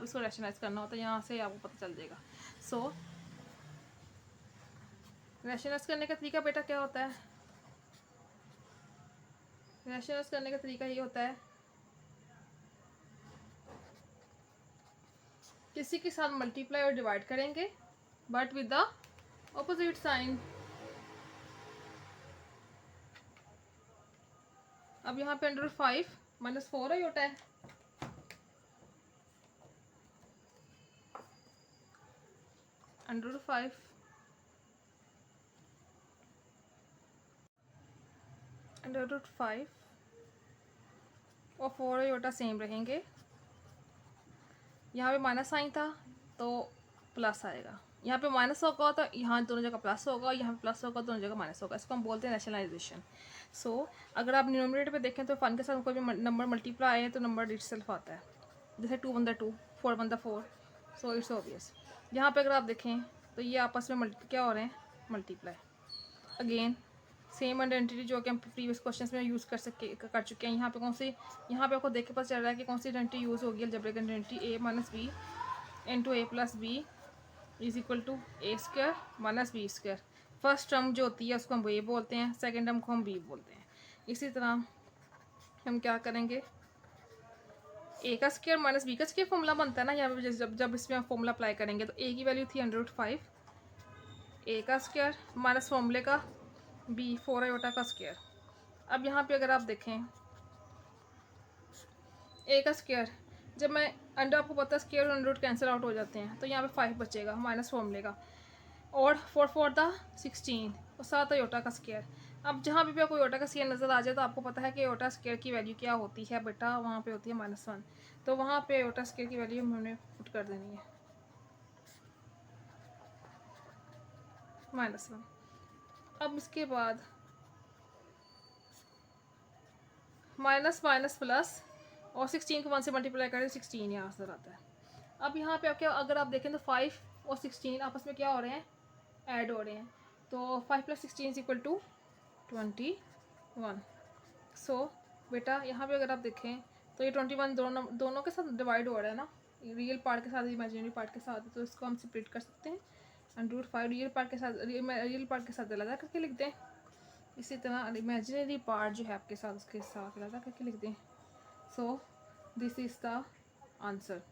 आप इसको रैशनलाइज करना होता है, यहाँ से आपको पता चल जाएगा। सो रैशनलाइज करने का तरीका बेटा क्या होता है? रैशनलाइज करने का तरीका ये होता है, किसी के साथ मल्टीप्लाई और डिवाइड करेंगे but with the opposite sign. अब यहाँ पे अंडर 5 -4 ही होता है, अंडर 5 अंडर 5 और 4 योटा सेम रहेंगे। यहाँ पे माइनस साइन था तो प्लस आएगा, यहाँ पे माइनस होगा तो यहाँ दोनों जगह प्लस होगा, यहाँ पे प्लस होगा दोनों जगह माइनस होगा। इसको हम बोलते हैं रैशनलाइजेशन। सो अगर आप डिनोमिनेटर पे देखें तो फन के साथ कोई भी नंबर मल्टीप्लाई है तो नंबर इट सेल्फ आता है, जैसे 2 × 2 4 × 4, सो इट्स ऑब्वियस। यहाँ पे अगर आप देखें तो ये आपस में क्या हो रहे हैं, मल्टीप्लाई। अगेन सेम आइडेंटिटी जो कि हम प्रीवियस क्वेश्चन में यूज़ कर चुके हैं। यहाँ पे कौन सी, यहाँ पे आपको देख के पता चल रहा है कि कौन सी आइडेंटिटी यूज़ होगी, algebraic identity a - b into a + b is equal to a² - b²। First term जो होती है उसको हम a बोलते हैं, सेकेंड टर्म को हम b बोलते हैं। इसी तरह हम क्या करेंगे, a² - b² फॉर्मूला बनता है ना, यहाँ पे जब इसमें हम फॉर्मूला अप्लाई करेंगे तो a की वैल्यू थी √5 a² माइनस फॉर्मूले का b 4 आयोटा का स्क्वायर। अब यहाँ पे अगर आप देखें a का स्क्वायर, जब मैं अंडर, आपको पता है स्क्वायर और अंडर कैंसिल आउट हो जाते हैं, तो यहाँ पे 5 बचेगा माइनस फॉर्मूले का, और 4 4 दा 16 और 7 आयोटा का स्क्वायर। अब जहाँ भी आपको आयोटा का स्क्वायर नज़र आ जाए तो आपको पता है कि आयोटा स्क्वायर की वैल्यू क्या होती है बेटा, वहाँ पे होती है -1। तो वहाँ पे आयोटा स्क्वायर की वैल्यू हमने पुट कर देनी है -1। अब इसके बाद माइनस माइनस प्लस, और 16 को 1 से मल्टीप्लाई करें 16 यहाँ से आता है। अब यहाँ पे क्या, अगर आप देखें तो 5 और 16 आपस में क्या हो रहे हैं, ऐड हो रहे हैं। तो 5 + 16 = 21। सो बेटा यहाँ पे अगर आप देखें तो ये 21 दोनों के साथ डिवाइड हो रहा है ना, रियल पार्ट के साथ इमेजिनरी पार्ट के साथ, तो इसको हम सेपरेट कर सकते हैं। √5 रियल पार्ट के साथ अलग करके लिख दें। इसी तरह इमेजिनरी पार्ट जो है आपके साथ उसके साथ अलग करके लिख दें। So this is the answer.